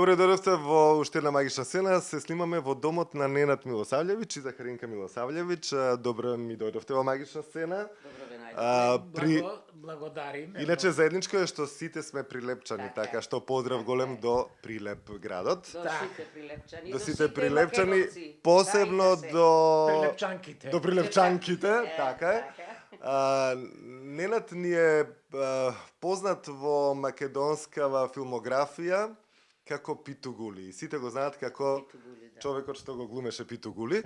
Добре дојдовте во уште една магична сцена. Се снимаме во домот на Ненад Милосављевиќ и Захаринка Милосављевиќ. Добро ми дојдовте во магична сцена. Добро ве најдовте. Благодарим. Иначе заедничко е што сите сме прилепчани, Така е. така што поздрав голем до Прилеп градот. До сите прилепчани. До сите прилепчани, македонци. посебно Дајте се. до Прилепчанките. до прилепчанките, така е. Ненад ни е познат во македонскава филмографија како Питу Гули. И сите го знаат како Питу Гули, да. човекот што го глумеше Питу Гули.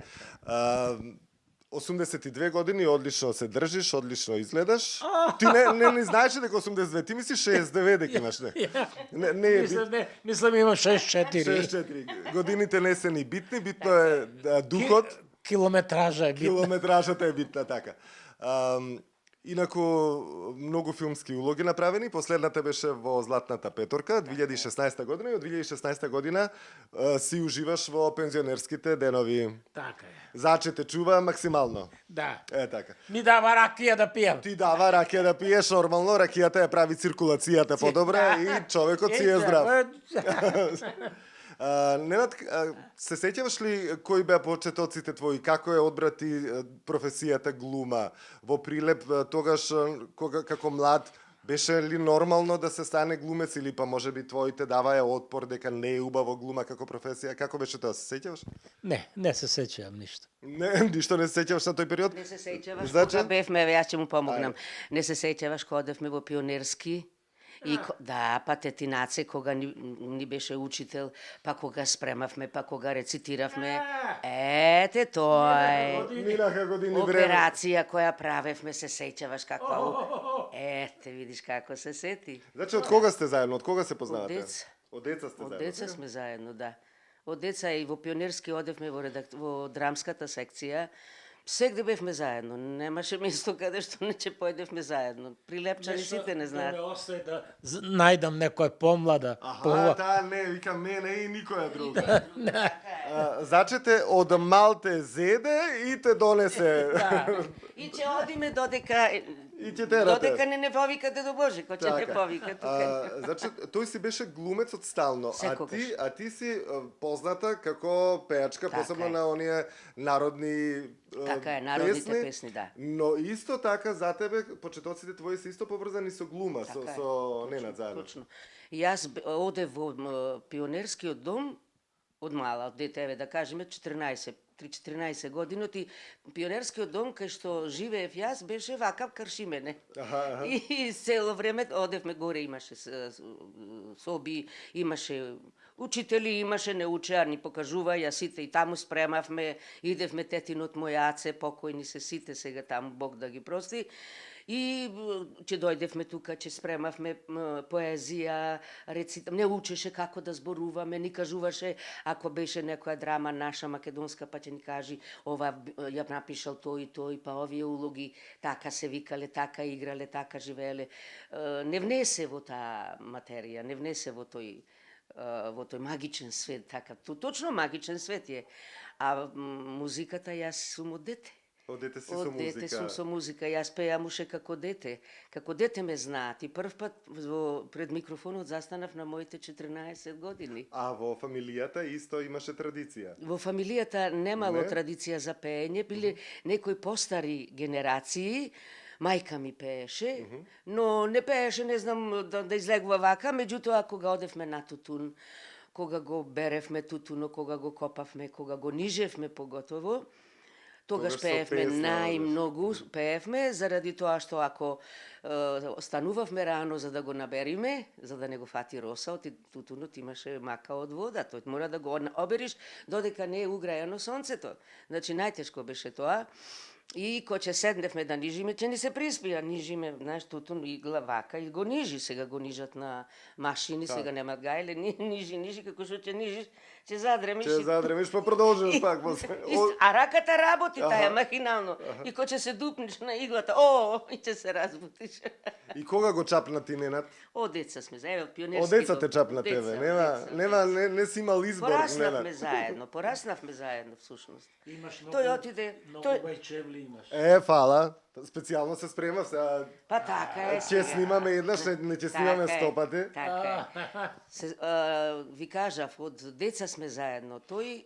82 години, одлично се држиш, одлично изгледаш. Ти не знаеш дека 82, ти мислиш 69 дека имаш, не? Не е бит. Мислам има 6-4. 64. Годините не се ни битни, битно е духот. Километража е битна. Километражата е битна, така. Инаку, многу филмски улоги направени. Последната беше во Златната петорка, 2016 година, и од 2016 година си уживаш во пензионерските денови. Така е. Заче те чува максимално. Да. Е, така. Ми дава ракија да пијам. Ти дава ракија да пиеш нормално, ракијата ја прави циркулацијата подобра и човекот си е здрав. Ненад, се сеќаваш ли кои беа почетоците твои? Како е одбрати професијата глума во Прилеп? Тогаш, како млад, беше ли нормално да се стане глумец или па можеби твоите даваја отпор дека не е убаво глума како професија? Како беше тоа? Се сеќаваш? Не се сеќавам ништо. Не, ништо не се сеќаваш на тој период? Не се сеќаваш Значи? кога бевме, јас ќе му помогнам. Не се сеќаваш кога одевме во пионерски. И да, па тетинаце кога ни беше учител, па кога спремавме, па кога рецитиравме. Ете тоа е. Минаха години време. Операција која правевме, се сеќаваш каква. Ете, видиш како се сети. Значи, од кога сте заедно? Од кога се познавате? Од деца. Од деца сте Од заедно? деца сме заедно, да. Од деца и во пионерски одевме во драмската секција. Сегде бевме заедно, немаше место каде што не ќе појдевме заедно. Прилепчани сите не знаат. Да ме остаje да најдам некоја помлада. Таа не, викам, не и никоја друга. Зачете од Малте зеде и те донесе. И ќе одиме додека И ќе терате. додека не повикате до Боже, кој ќе не Така. повика тука. Значи, тој си беше глумец од стално, Секогаш. а ти си позната како пеачка, Така посебно е. на оние народни Така е, народните песни, да. Но исто така за тебе почетоците твои се исто поврзани со глума, Така е, со Ненад заедно. Точно. Јас одев во пионерскиот дом од мала, од дете, да кажеме 3-14 години, и пионерскиот дом кај што живеев јас беше вакав крши мене. И цело време одевме горе, имаше соби, имаше учители, имаше не учеа, ни покажуваја сите и таму спремавме, идевме тетинот мојаце, покојни се сите сега таму, Бог да ги прости. И ќе дојдевме тука, ќе спремавме поезија, не учеше како да зборуваме, ни кажуваше ако беше некоја драма наша македонска, па ќе ни кажи ова ја напишал тој и тој, па овие улоги така се викале, така играле, така живееле. Не внесе во таа материја, не внесе во тој магичен свет, така, точно магичен свет е. А музиката јас сум од дете. Од дете си со Од дете музика. сум со музика. Јас пеам уште како дете. Како дете ме знаат. И прв пат пред микрофонот застанав на моите 14 години. А во фамилијата исто имаше традиција. Во фамилијата немало Не? традиција за пеење, биле некои постари генерации. Мајка ми пееше, но не пееше, не знам да излегува вака, меѓутоа кога одевме на тутун, кога го беревме тутуно, кога го копавме, кога го нижевме поготово, тогаш Тогаш со пеевме песна, најмногу, пеевме, заради тоа што ако станувавме рано за да го набериме, за да не го фати росаот, и тутунот имаше мака од вода, тој мора да го обериш додека не е уграјано сонцето. Значи најтешко беше тоа. И кога ќе седневме да нижиме, ќе ни се приспија, нижиме, знаеш, тутун игла вака и го нижи, сега го нижат на машини, сега немат гајле, нижи, како што ќе нижиш, ќе задремиш. Ќе задремиш, па продолжуваш пак. А раката работи таја махинално. И кога ќе се дупниш на иглата, и ќе се разбудиш. И кога го чапна ти, Ненад? Од деца сме заедно, пионерски. Од деца те дом. чапна Од деца, тебе. од Нема, деца. не си имал избор, Пораснавме Ненад. заедно, пораснавме заедно всушност. Имаш Тој отиде, Много тој бајчевли имаш. Фала. Специјално се спремав сега. па така е. Ќе сега. снимаме еднаш, не ќе снимаме Така е, 100 пати. Така е. Ви кажав, од деца сме заедно. Тој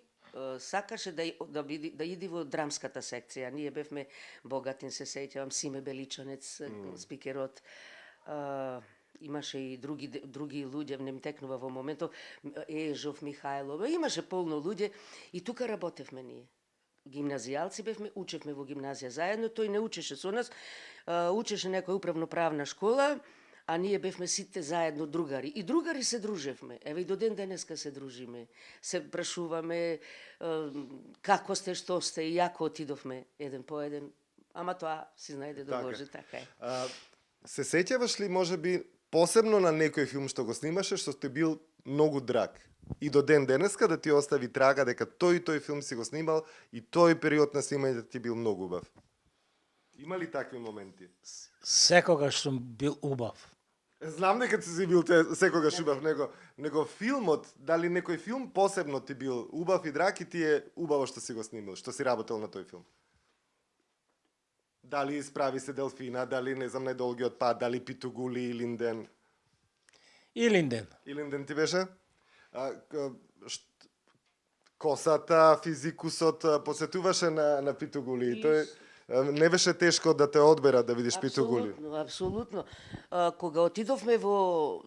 сакаше да иди во драмската секција. Ние бевме богатин, се сеќавам, Симе Беличанец, спикерот. Имаше и други луѓе, не ми текнува во моментот, Ежов, Михајлов, имаше полно луѓе и тука работевме ние. Гимназијалци бевме, учевме во гимназија заедно, тој не учеше со нас, учеше некоја управно-правна школа, а ние бевме сите заедно другари. И другари се дружевме. Еве и до ден денеска се дружиме. Се прашуваме како сте, што сте, и јако отидовме еден по еден. Ама тоа си знаеде до Боже, така е. Се сеќаваш ли можеби посебно на некој филм што го снимаше, што ти бил многу драг? И до ден денеска да ти остави трага дека тој филм си го снимал и тој период на снимање ти бил многу убав? Има ли такви моменти? Секогаш сум бил убав. Знам дека ти си бил секогаш убав, него филмот, дали некој филм посебно ти бил убав и драг и ти е убаво што си го снимал, што си работел на тој филм? Дали Исправи се Делфина, дали не знам Најдолгиот пат, дали Питугули и Линден? И Линден. И Линден ти беше? Косата, физикусот, посетуваше на Питугули. Тој не беше тешко да те одберат да видиш Питугули. Апсолутно. Кога отидовме во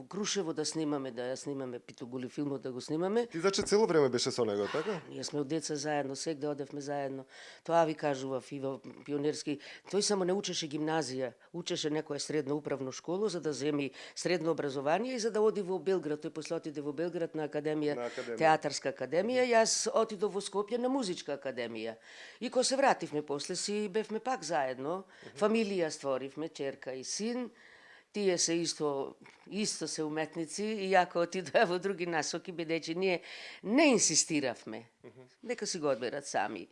Крушево да ја снимаме Питугули филмот да го снимаме, Ти заче цело време беше со него, така? ние сме од деца заедно, сегде одевме заедно. Тоа ви кажував и во пионерски. Тој само не учеше гимназија, учеше некоја средно управно школу за да земи средно образование и за да оди во Белград. Тој после отиде во Белград на академија, театарска академија, јас отидов во Скопје на музичка академија. И кога се вративме после си бевме пак заедно, фамилија створивме, черка и син. Тие се исто се уметници и јако отидоа во други насоки, бидејќи ние не инсистиравме. Нека си го одберат сами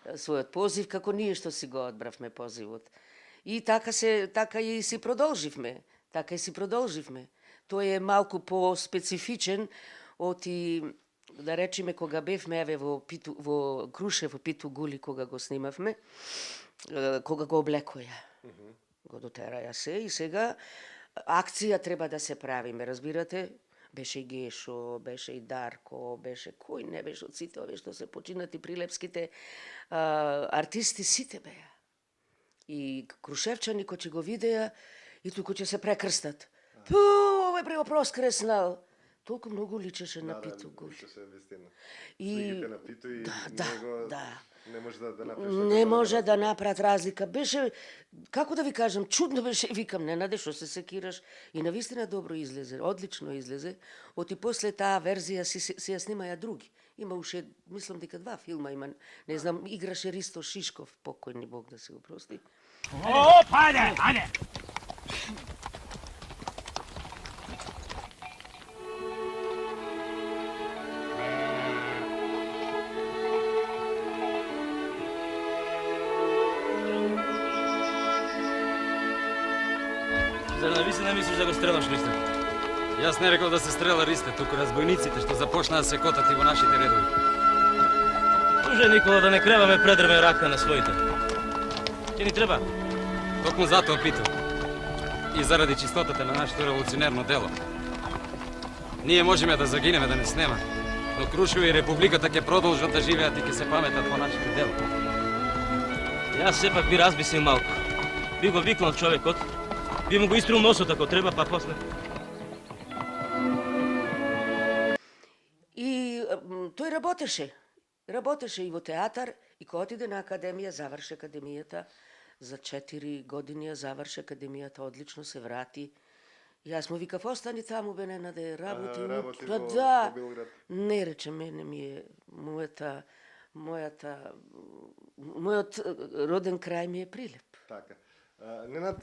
својот позив, како ние што си го одбравме позивот. И така и си продолживме. Така и си продолживме. Тој е малку по-специфичен од да речеме, кога бевме во Крушево, Питугули, кога го снимавме, кога го облекоја. Го дотераја се и сега акција треба да се правиме, разбирате? Беше и Гешо, беше и Дарко, беше кој не беше од сите овие што се починати прилепските артисти, сите беа. И крушевчани кој ќе го видеа и туку ќе се прекрстат. Овој прво проскреснал. Толку многу личеше на Питугули. Слигите на Питу и не може да направиш. Не може да направат разлика. Беше, како да ви кажам, чудно беше. Викам, Ненаде, што се секираш? И навистина добро излезе, одлично излезе. Оти после таа верзија си ја снимаја други. Има уште, мислам дека 2 филма има. Не знам, играше Ристо Шишков, покојни Бог да се го прости. Ајде! Зар навистина мислиш да го стрелаш Ристе? Јас не рекол да се стрела Ристе, туку разбойниците што започнаа да се котат и во нашите редови. Може, Никола, да не креваме предрвен рака на своите. Ти ни треба. Токму затоа питам. И заради чистотата на нашето револуционерно дело. Ние можеме да загинеме, да не снема, но Крушево и Републиката ќе продолжат да живеат и ќе се паметат по нашите дело. Јас сепак би разбисил малку. Би го викнал човекот, би му го исприл носот ако треба, па после. И тој работеше. Работеше и во театар, и кога отиде на академија, заврши академијата. За 4 години ја заврши академијата, одлично се врати. Јас му викав, остани таму, бе, Ненаде, работи. Работи Па во да, Белград. не рече, мене ми е мојот роден крај ми е Прилеп. Така. Ненад,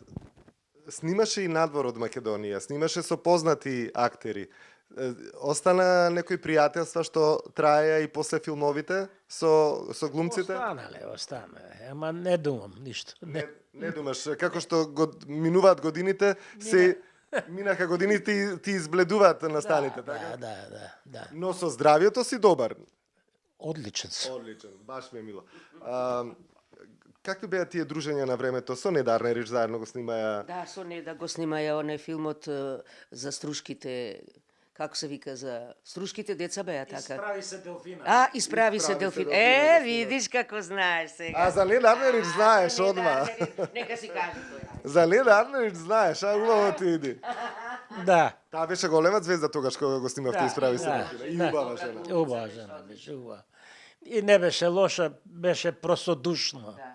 снимаше и надвор од Македонија, снимаше со познати актери. Остана некои пријателства што траја и после филмовите со глумците? Останале, ама не думам ништо. Не думаш, како што минуваат годините, минаха годините и ти избледуваат настаните, така? Да. Но со здравието си добар. Одличен сум. Одличен, баш ми е мило. Какви беа тие дружења на времето? Со Неда Арнерич заедно го снимаја? Да, со Неда го снимаја оне филмот за струшките, како се вика, за струшките деца беа така. Исправи се Делфина. Исправи се Делфин. Делфина, Видиш како знаеш сега. А за Неда Арнерич знаеш одма. Нека си каже тој. За Неда Арнерич знаеш, убаво ти иди. Да. Таа беше голема звезда тогаш кога го снимавте Исправи се да, Делфина. И убава жена. Убава жена беше, убава. И не беше лоша, беше простодушно. Да.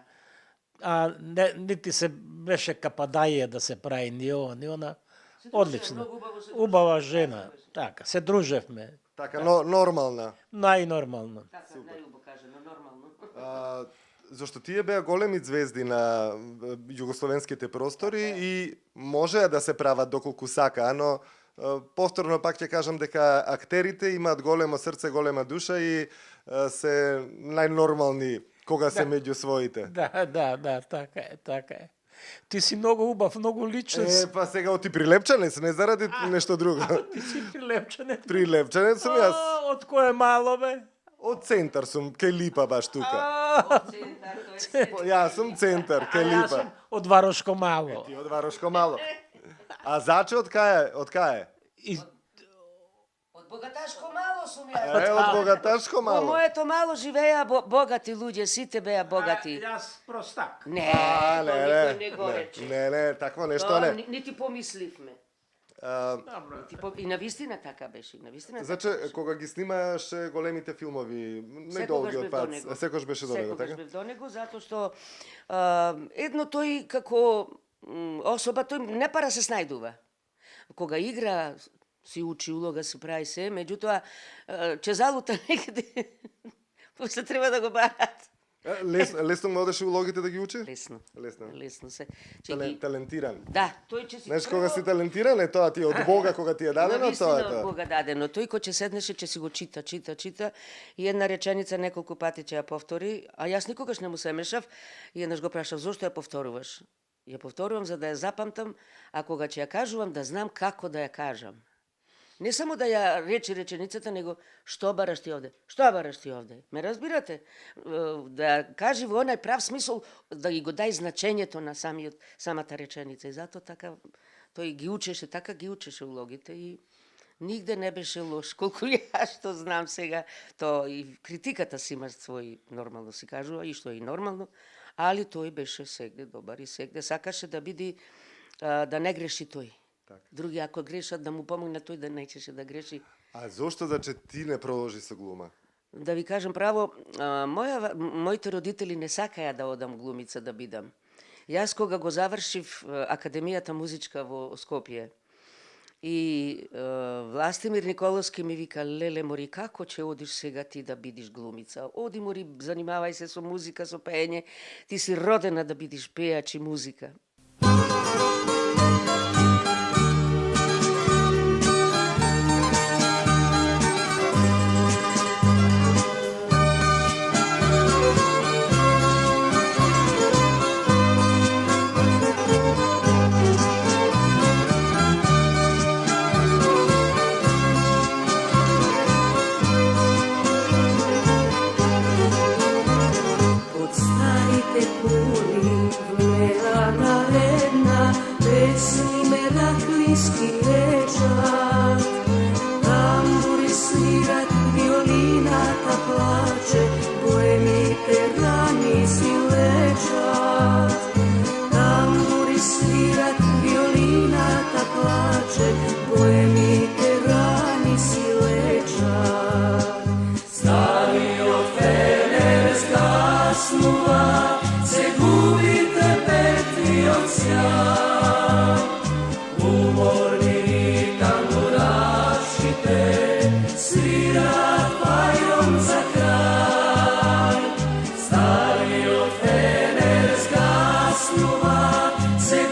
А нити се беше кападаја да се прави ни ова, ни она. Одлично. Убава жена. Така, се дружевме. Така, нормална. Најнормално. Така, најубаво кажано, нормално. Зашто тие беа големи звезди на југословенските простори и можеа да се прават доколку сакаа, но повторно пак ќе кажам дека актерите имаат големо срце, голема душа и се најнормални кога се меѓу своите. Да, така е. Ти си многу убав, многу личен. Па сега ти прилепчанец, не заради нешто друго. Ти си прилепчанец. Прилепчанец сум јас. Од кое мало бе? Од центар сум, кај Липа баш тука. Центар, Јас сум центар, кај Јас Липа. сум од Варошко мало. Ти од Варошко мало. А Заче од кај? И Од богаташко мало сум јас. Од Богаташко Во мало. моето мало живеа богати луѓе, сите беа богати. Јас простак. Не, А, тоа никој не го рече. Не, такво нешто Тоа не. нити помисливме. Добро. И навистина така беше, навистина. Значи, кога ги снимааше големите филмови, Секогаш недолги бев од до пат, него. секош беше до него, Секогаш така? бев до него, затоа што едно тој како особа, тој не пара се снајдува. Кога игра, си учи улога, си прави се, меѓутоа, че залута некаде, после треба да го барат. Лесно му одеше улогите да ги учи? Лесно. Лесно. Лесно се. Че ги... Талентиран. Да, тој че си... Знаеш, кога си талентиран, е тоа ти е од Бога, кога ти е дадено, тоа е Навистина од тоа. Бога дадено. Тој кој ќе седнеше, ќе си го чита и една реченица неколку пати ќе ја повтори, а јас никогаш не му се мешав и еднаш го прашав зошто ја повторуваш. Ја повторувам за да ја запамтам, а кога ќе ја кажувам да знам како да ја кажам. Не само да ја речи реченицата, него што бараш ти овде? Што бараш ти овде? Ме разбирате? Да кажи во онај прав смисол, да ги го дај значењето на самата реченица. И затоа така тој ги учеше, така ги учеше улогите и нигде не беше лош. Колку јас што знам сега, то и критиката си има свој, нормално си кажува, и што е и нормално, али тој беше сегде добар и сегде сакаше да биде, да не греши тој. Други ако грешат, да му помогне тој да неќеше да греши. А зошто заче ти не продолжи со глума? Да ви кажам право, моите родители не сакаја да одам глумица да бидам. Јас кога го завршив Академијата музичка во Скопје и Властимир Николовски ми вика: "Леле мори, како ќе одиш сега ти да бидиш глумица? Оди мори, занимавај се со музика, со пеење, ти си родена да бидиш пејач и музика." Se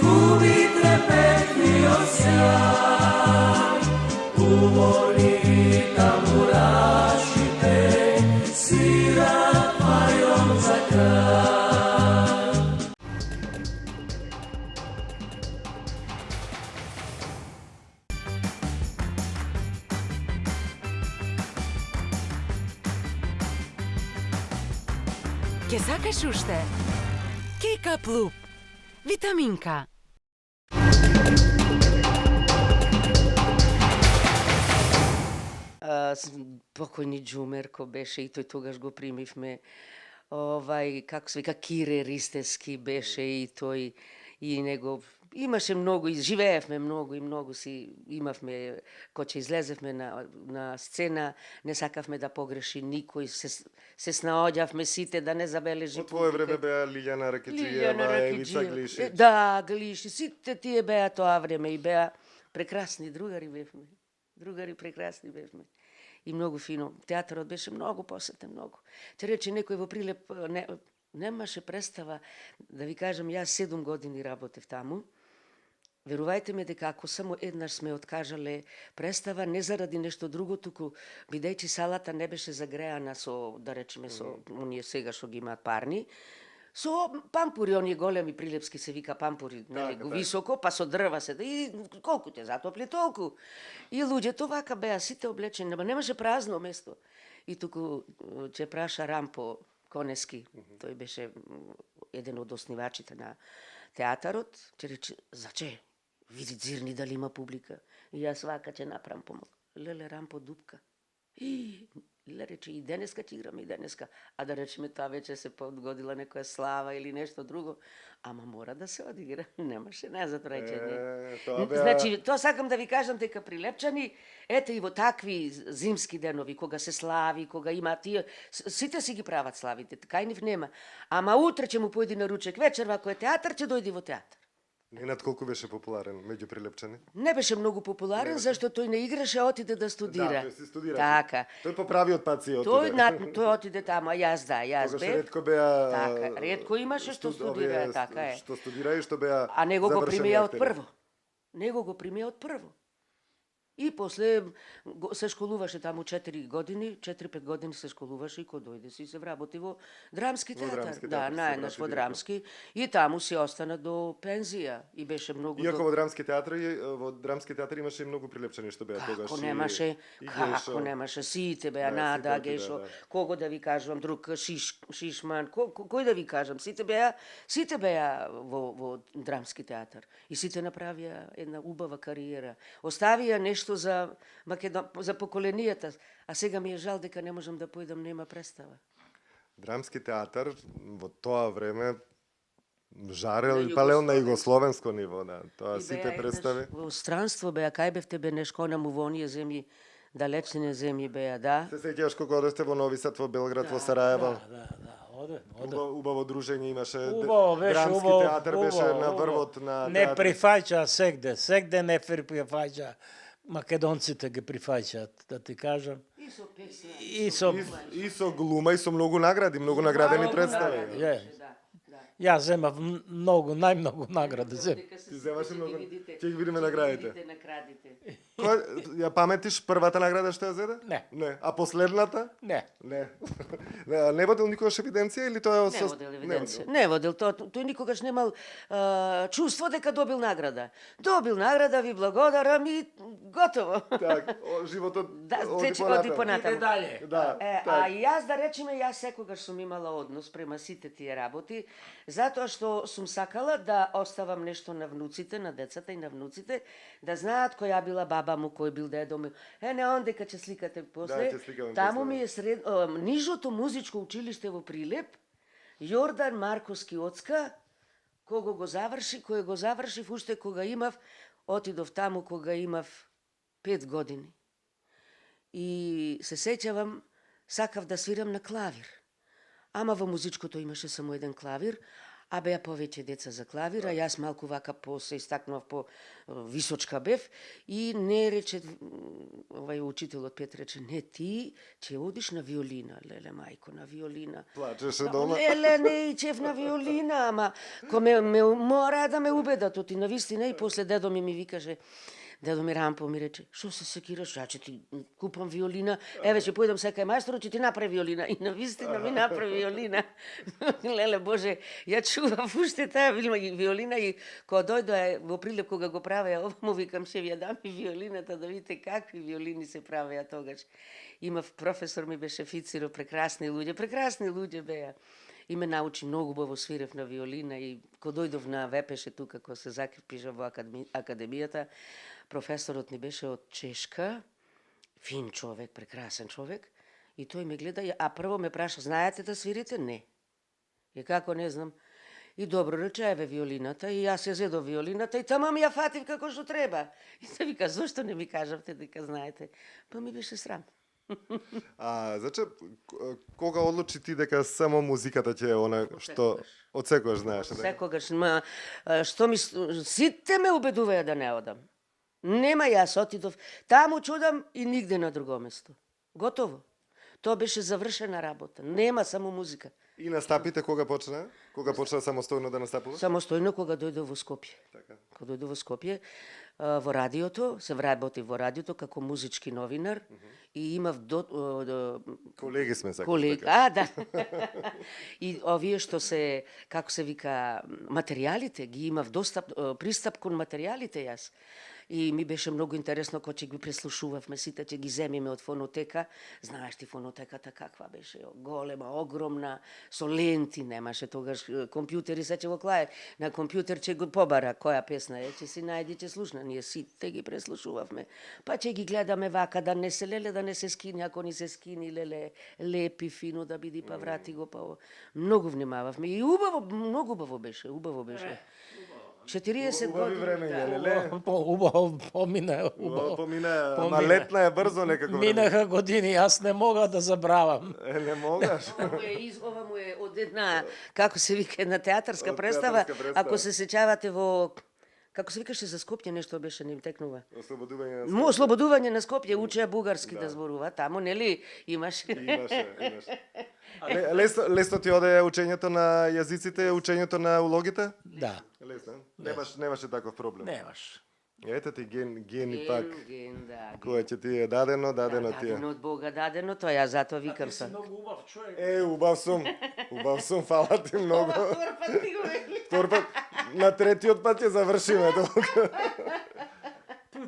gubi trepetni osjaj, Ке сакаш уште? Кека Плуп. Витаминка. Покојни Џумерко беше и тој тогаш го примивме. Како се вика, Кире Ристески беше и тој, и него имаше многу, и живеевме многу и многу си имавме, кога излезевме на сцена, не сакавме да погреши никој, се снаоѓавме сите да не забележи. Во твое време беа Лиљана Ракеджиева, Евица Глишич. Да, Глишич, сите тие беа тоа време и беа прекрасни другари бевме. Другари прекрасни бевме. И многу фино. Театарот беше многу посетен, многу. Те рече некој во Прилеп немаше представа, да ви кажам, јас 7 години работев таму. Верувајте ме дека ако само еднаш сме откажале представа, не заради нешто друго, туку бидејќи салата не беше загреана со, да речеме, со оние сега што ги имаат парни, со пампури, оние големи прилепски се вика пампури, нели, го високо, па со дрва се, и колку те затопли толку. И луѓето вака беа сите облечени, немаше празно место. И туку ќе праша Рампо Конески, тој беше еден од основачите на театарот, ќе рече, заче, види Дзирни дали има публика. И јас вака ќе направам помог. Леле, Рампо дупка. Леле, рече, и денеска ќе играме, и денеска. А да речеме, таа вече се подгодила некоја слава или нешто друго. Ама мора да се одигра. Немаше назад речење. Значи, тоа сакам да ви кажам дека Прилепчани, ете и во такви зимски денови, кога се слави, кога има тие, сите си ги прават славите, кај нив нема. Ама утре ќе му појди на ручек вечер, ако е театар, ќе дојди во театар. Ненад колку беше популарен меѓу Прилепчани? Не беше многу популарен, зашто тој не играше, отиде да студира. Да, тој си студира. Така. Тој поправи од паци отиде. Тој отиде таму, а јас Тогаш бев. ретко беа... Така, ретко имаше што студира, така е. Што студира и што беа А него го завршени примија од актери. прво. Него го примија од прво. И после се школуваше таму 4 години, 4-5 години се школуваше и кога дојде си се вработи во драмски театар. драмски Да, театар, наеднаш се во врати драмски. И таму си остана до пензија. И беше многу... Иако во драмски театар имаше и многу Прилепчани што беа тогаш. Како немаше, и како Гешо. немаше, сите беа Да, Нада, сите отиде, Гешо, да. кого да ви кажам, друг Шишман, кој да ви кажам, сите беа во драмски театар. И сите направија една убава кариера. Оставија нешто за поколенијата, а сега ми е жал дека не можам да појдам, нема представа. Драмски театар во тоа време жарел На и палел на југословенско. југословенско ниво, да. Тоа И сите беа еднаш представи. Во странство беа, кај бевте бе нешконаму во оние земји, далечни земји беа, да. Се сеќаваш кога одевте во Нови Сад, во Белград, во Сараево? Да, оде. Убаво дружење имаше. Убаво беше, Драмски убаво. театар беше на врвот на Не театар. прифаќа сегде не прифаќа. Македонците ги прифаќаат, да ти кажам. И со песна. И со И со глума и со многу награди, многу наградени представи. Е. Да, да. Јас земав најмногу награди земав. Ти земаше многу. Ќе ги видиме наградите. Ќе ги видите наградите. Ја паметиш првата награда што ја зеде? Не. Не. А последната? Не. Не. Не водел никогаш евиденција или тоа е Не водел евиденција. Не водел, тој никогаш немал чувство дека добил награда. Добил награда, ви благодарам и готово. Так, животот Да, оди оди понатаму. понатаму. Дале. Да, А так. јас да речеме, јас секогаш сум имала однос према сите тие работи, затоа што сум сакала да оставам нешто на внуците, на децата и на внуците, да знаат која била баба му, кој бил дедо му. Не он дека ќе сликате после. ќе сликаме Таму после, ми е нижото музичко училиште во Прилеп, Јордан Марковски Оцка, кој го завршив уште кога имав, отидов таму кога имав 5 години. И се сеќавам, сакав да свирам на клавир. Ама во музичкото имаше само еден клавир, а беа повеќе деца за клавир, а јас малку вака се истакнував по височка бев и не рече, овај учителот Пет рече, не ти ќе одиш на виолина, леле мајко, на виолина. Плачеше дома. Леле, не ичев на виолина, ама ко ме мора да ме убедат, оти на вистина и после дедо ми викаше, Дедо ми Рампо ми рече, што се секираш, ја ќе ти купам виолина, еве ќе појдам секај мајсторот, ќе ти направи виолина. И навистина ми направи виолина. Леле Боже, ја чував уште таа виолина и кога дојде во Прилеп кога го правеа, ова му викам, ќе ви ја дам и виолината да видите какви виолини се правеа тогаш. Имав професор ми беше Фициро, прекрасни луѓе беа. И ме научи многу убаво свирев на виолина и кога дојдов на ВПШ тука, кога се закрепиша во академијата, професорот ни беше од Чешка, фин човек, прекрасен човек, и тој ме гледа, а прво ме праша, знаете да свирите? Не. И како не знам. И добро рече, еве виолината, и јас ја зедов виолината, и тамам ја фатив како што треба. И се вика, зошто не ми кажавте дека знаете? Па ми беше срам. Значи, кога одлучи ти дека само музиката ќе е она што од секогаш знаеш? Секогаш, што ми сите ме убедуваја да не одам. Нема, јас отидов, таму чудам и нигде на друго место. Готово. Тоа беше завршена работа. Нема само музика. И настапите кога почна? Кога почна самостојно да настапуваш? Самостојно кога дојдов во Скопје. Така. Кога дојдов во Скопје, во радиото, се вработив во радиото како музички новинар и имав Колеги сме сакаш колега, така. да. И овие што се, како се вика, материјалите, ги имав пристап кон материјалите јас. И ми беше многу интересно кога ќе ги преслушувавме сите, ќе ги земеме од фонотека. Знаеш ти фонотеката каква беше? Голема, огромна, со ленти немаше тогаш компјутери, се ќе го клае. На компјутер ќе го побара која песна е, ќе си најди, ќе слушна. Ние сите ги преслушувавме. Па ќе ги гледаме вака, да не се леле, да не се скини, ако ни се скини, леле, лепи, фино да биде, па врати го, па многу внимававме. И убаво, многу убаво беше. 40 Убави години. времења, леле. Убаво помина, убаво. Помина, ама летна е брзо некако време. Минаха години, јас не мога да забравам. Не могаш. Ова му е од една, како се вика, една театарска Од представа. театарска представа. Ако се сеќавате во, како се викаше за Скопје, нешто беше, не им текнува. Ослободување на Ослободување на Скопје, учеа бугарски да зборува. Таму, нели, имаше. Имаше. Лесно ти оде учењето на јазиците, учењето на улогите? Да, Лесно. Немаше таков проблем. немаш. Ете ти гени пак. Ген, да. Кој ќе ти е дадено ти е. Дадено од Бога, дадено, тоа ја затоа викам се. Многу убав човек. Убав сум, фала ти многу. Втор пат ти го вели. Втор пат, на третиот пат ќе завршиме толку.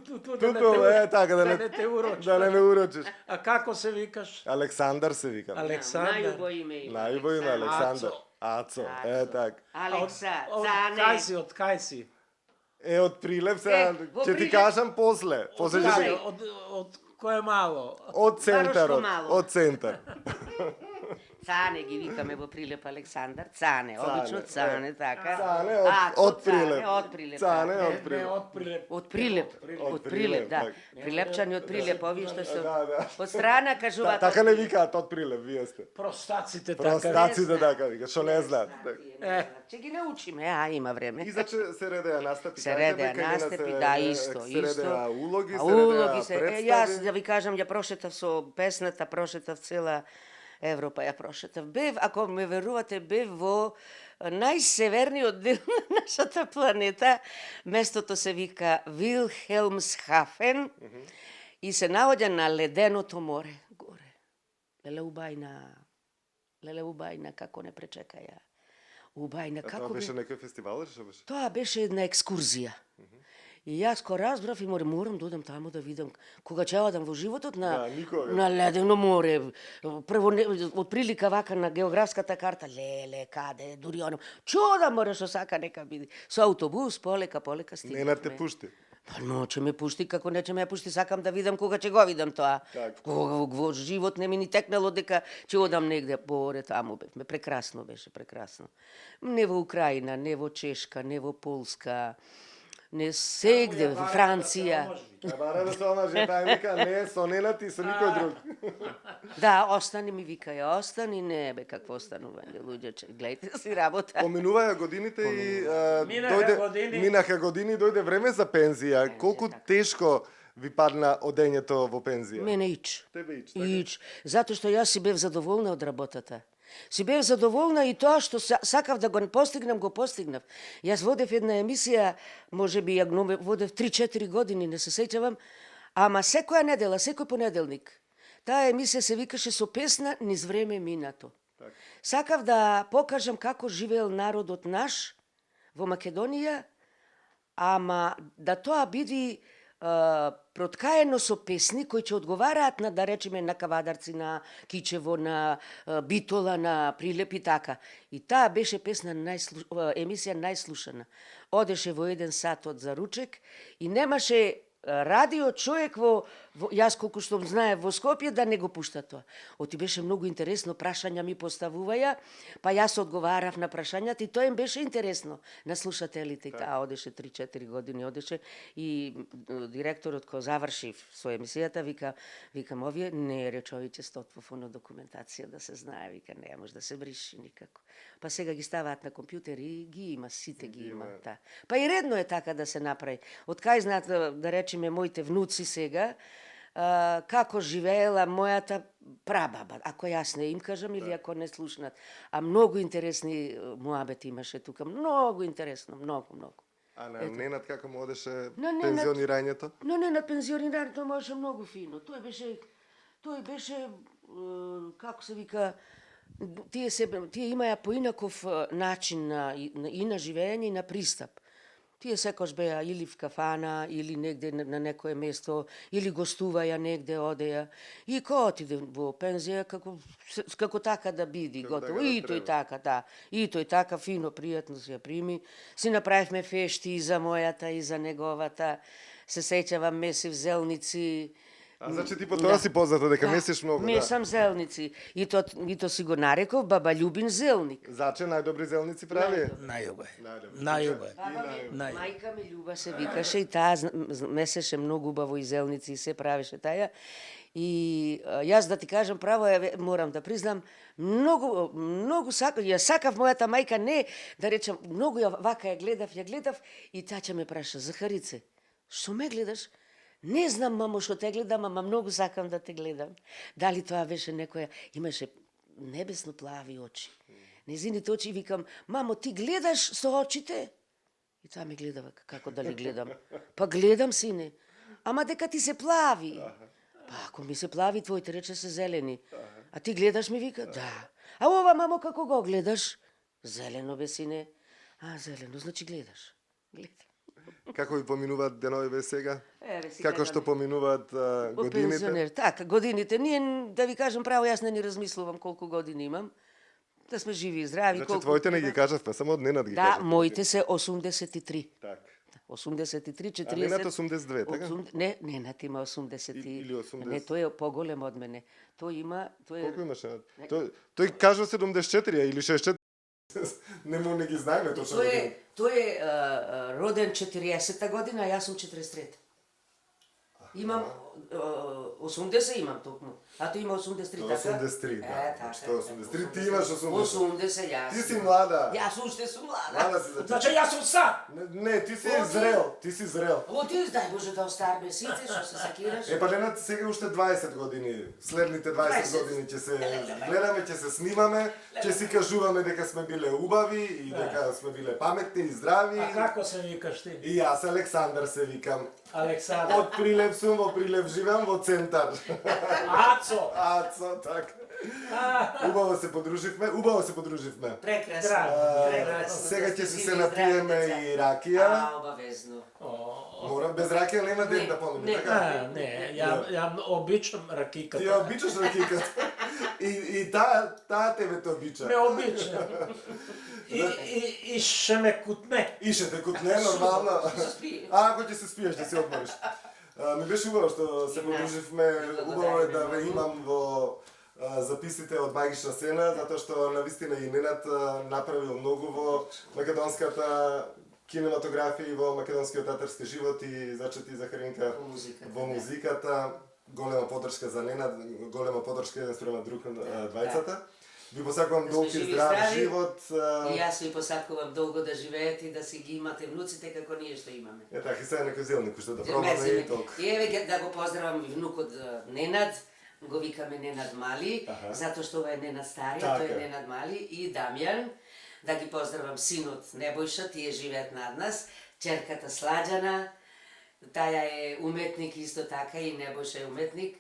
Туку, така, да не те урочи. Да не ме урочиш. А како се викаш? Александар се викам. Александар. Најубаво име има. Најубаво име Александар. Ацо, так. Алекса, Од Цане. кај си, од кај си? Од Прилеп сега, во ќе ти Прилеп. кажам после. После ќе Кај? ти... Од кое мало? Од центарот, мало. од центар. Цане ги викаме во Прилеп Александар. Цане, обично Цане, така. Цане Ацо, од Прилеп. Цане, од Прилеп. Цане така. од Не, Прилеп. од Прилеп. Од Прилеп, од Прилеп, да. так. Прилепчани од Прилеп, овие што се Да. од страна кажуваат. Така не викаат од Прилеп, вие сте. Простаците така. Простаците така вика, што не знаат. Ќе ги научиме, има време. И заче се редеа настапи. Се кажете, редеа кај мене настапи, се- да, исто. Се редеа улоги, А се улоги редеа се. представи. Јас да ви кажам, ја прошетав со песната, прошетав цела Европа, ја прошетав. Бев, ако ме верувате, бев во најсеверниот дел на нашата планета. Местото се вика Вилхелмсхафен и се наоѓа на леденото море горе. Леле убајна, како не пречека ја. Убајна, А тоа како беше некој фестивал или што беше? Тоа беше една екскурзија. И јас кога разбрав и морам да одам таму да видам кога ќе одам во животот Да, никога. на ледено море. Прво од прилика вака на географската карта, леле, каде, дури оно. Чуда море што сака нека биде. Со автобус полека стигнавме. Ненад те пушти. Па но, ќе ме пушти, како не ќе ме пушти, сакам да видам кога ќе го видам тоа. Така. Кога во живот не ми ни текнало дека ќе одам негде поре, таму бевме. Прекрасно беше, прекрасно. Не во Украина, не во Чешка, не во Полска, не сегде, во Франција. А баре да се омаже, тај вика, не, со Ненад и со никој друг. Да, остани ми викаја, остани, не бе, какво останување, луѓе, гледајте си работа. Поминуваја годините и Минаха години. минаха години и дојде време за пензија. Колку тешко ви падна одењето во пензија? Мене ич. Тебе ич, така? Ич. Затоа што јас си бев задоволна од работата. Си бев задоволна и тоа што сакав да го постигнам, го постигнав. Јас водев една емисија, можеби ја водев 3-4 години, не се сеќавам, ама секоја недела, секој понеделник. Таа емисија се викаше Со песна низ време минато. Сакав да покажам како живеел народот наш во Македонија, ама да тоа биде проткаено со песни кои ќе одговараат на, да речеме, на Кавадарци, на Кичево, на Битола, на Прилеп и така. И таа беше емисија најслушана. Одеше во 1 сат од за ручек и немаше радио човек јас колку што знае во Скопје да не го пушта тоа. Оти беше многу интересно, прашања ми поставуваја, па јас одговарав на прашањата и тоа им беше интересно на слушателите. Таа одеше 3-4 години, одеше и директорот кој заврши со емисијата викам овие не е речовите стот во фонодокументација да се знае, вика не може да се бриши никако. Па сега ги ставаат на компјутер и ги има, сите ги има. Па и редно е така да се направи. Од кај знаат, да речеме, моите внуци сега, како живеела мојата прабаба, ако јас не им кажам или ако не слушнат. А многу интересни муабети имаше тука, многу интересно, многу. А на Ненад како му одеше На Ненад- пензионирањето? Но не, на пензионирањето можеше многу фино. Тој беше, како се вика, тие имаја поинаков начин и на живење и на пристап. Тие секош беа или в кафана, или негде на некое место, или гостуваја негде, одеја. И кој отиде во пензија, како така да биде, готово. така да И тој треба. така, да. И тој така, фино, пријатно се ја прими. Си направивме фешти и за мојата, и за неговата. Се сеќавам, месив зелници. А значи ти по тоа си позната дека месиш многу, да. Месам зелници. И то си го нареков Баба Љубин зелник. Заче најдобри зелници прави? Најубаво. Најдобри. Најубаво. Баба ми, мајка ми Љуба се викаше и таа месеше многу убаво и зелници и се правеше таја. И јас да ти кажам право, морам да признам, многу ја сакав мојата мајка, не да речам, многу вака ја гледав и таа ќе ме праша, Захарице, што ме гледаш? Не знам, мамо, што те гледам, ама многу сакам да те гледам. Дали тоа беше некоја, имаше небесно плави очи. Незините очи, викам, мамо, ти гледаш со очите? И таа ме гледава, како дали гледам. Па гледам, сине. Ама дека ти се плави. Па ако ми се плави, твоите рече се зелени. А ти гледаш, ми вика, да. А ова, мамо, како го гледаш? Зелено, бе, сине. А, зелено, значи гледаш. Гледам. Како ви поминуваат деновиве сега? Си Како што поминуваат Во годините? пензионер, така, годините. Ние, да ви кажам право, јас не ни размислувам колку години имам. Да сме живи и здрави. Значи колку твоите не ги треба. кажавме, само од Ненад ги Да, кажавме. моите се 83. Так. 83, 40... А Ненад 82, така? Не, Ненад има 80... Или 80. Не, тој е поголем од мене. Тој има... Колку имаш Ненад? Тој кажа 74 или 64. Не ги знаеме точно. Тој е роден 40-та година, а јас сум 43-та. Имам 80 имам токму. А тој има 83, така? 83, да. така. Што 83? Ти имаш 80. 80, јас. Ти си млада. Јас уште сум млада. Млада си за Значи јас сум сам. Не, ти си зрел. Ти си зрел. О, ти дај Боже да остарме сите, што се сакираш. Па Ненад сега уште 20 години. Следните 20 години ќе се гледаме, ќе се снимаме, ќе си кажуваме дека сме биле убави и дека сме биле паметни и здрави. А како се викаш ти? И јас Александар се викам. Александар. Од Прилеп сум, во Прилеп живеам, во центар. Ацо. Ацо, така. Убаво се подруживме. Прекрасно. Сега ќе се напиеме и ракија. А, обавезно. Мора, без ракија нема ден да помине, така? Не, ја обичам ракиката. Ти ја обичаш ракиката. И таа тебе те обича. Ме обича. И ше ме кутне. И ще те кутне, нормално. спи. А, ако ќе се спиеш, да се одмориш. Ми беше убаво што се подруживме. Убаво е да ве имам во записите од Магична сцена, затоа што навистина и Ненад направил многу во македонската кинематографија и во македонскиот театарски живот и зачети Захаринка во музиката. Голема подршка за Ненад, голема подршка еден спрема друг двајцата. Ви посакувам долг и здрав живот. И јас ви посакувам долго да живеете и да си ги имате внуците како ние што имаме. Така, и сега некој зелник уште да пробаме и толку. И еве да го поздравам и внукот Ненад, го викаме Ненад Мали, затоа што ова е Ненад Стариот, тој Така. е Ненад Мали и Дамјан. Да ги поздравам синот Небојша, тие живеат над нас, ќерката Сладјана, таја е уметник исто така и Небојша е уметник.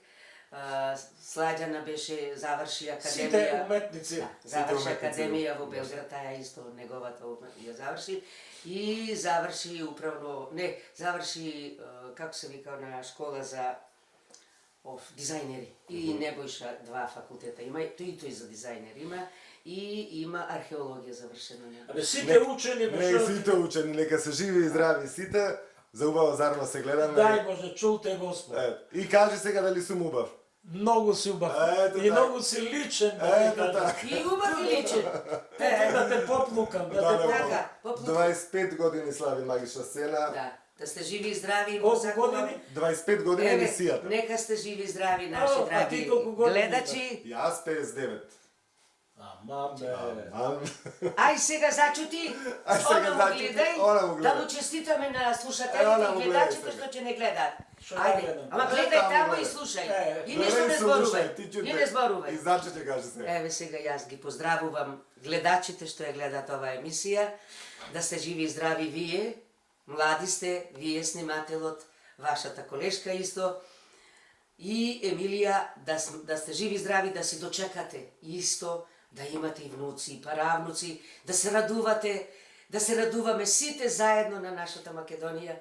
Сладјана беше заврши Сите академија. уметници. Да, заврши уметници академија во Белград, таја исто неговата ја заврши и заврши управно, не, заврши како се вика на школа за дизајнери. И Небојша два факултета има, тој за дизајнер има и има археологија завршено. Абе, сите учени, Не, бе, сите учени, нека се живи и здрави сите. За убаво зарно се гледаме. дај Боже, чулте Господ. И кажи сега дали сум убав. Многу си убав. Ето И така. многу си личен, да Ето ти кажам. така. И убав и личен. Да те поплукам, да те Да, поплукам. Така, поплукам. 25 години слави магична сцена. Да сте живи и здрави. Колку сакувам. години? 25 години Еве, емисијата. нека сте живи и здрави, наши А ти драги колку години гледачи. Јас 59. Ама, бе. Ај сега зачути, Ај сега она му зачути, гледај, она му да гледај. му честитаме на Она слушателите му и гледај гледачите сега. што ќе не гледаат. Што да Ајде, гледам? ама Ајде, гледај таму таму и гледај. слушај. Е, И ништо не зборувај. Ти И чуте. не зборувај. И зачуте кажи се. Еве сега јас ги поздравувам гледачите што ја гледаат оваа емисија, да сте живи и здрави вие, млади сте, вие снимателот, вашата колешка исто, и Емилија, да сте живи и здрави, да си дочекате исто, да имате и внуци, и правнуци, да се радувате, да се радуваме сите заедно на нашата Македонија,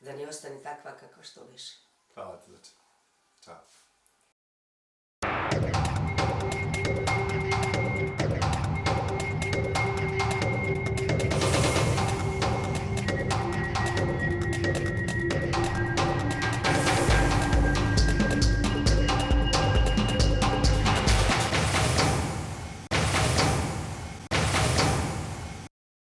да не остане таква како што беше. Фала ти, заче. Чао.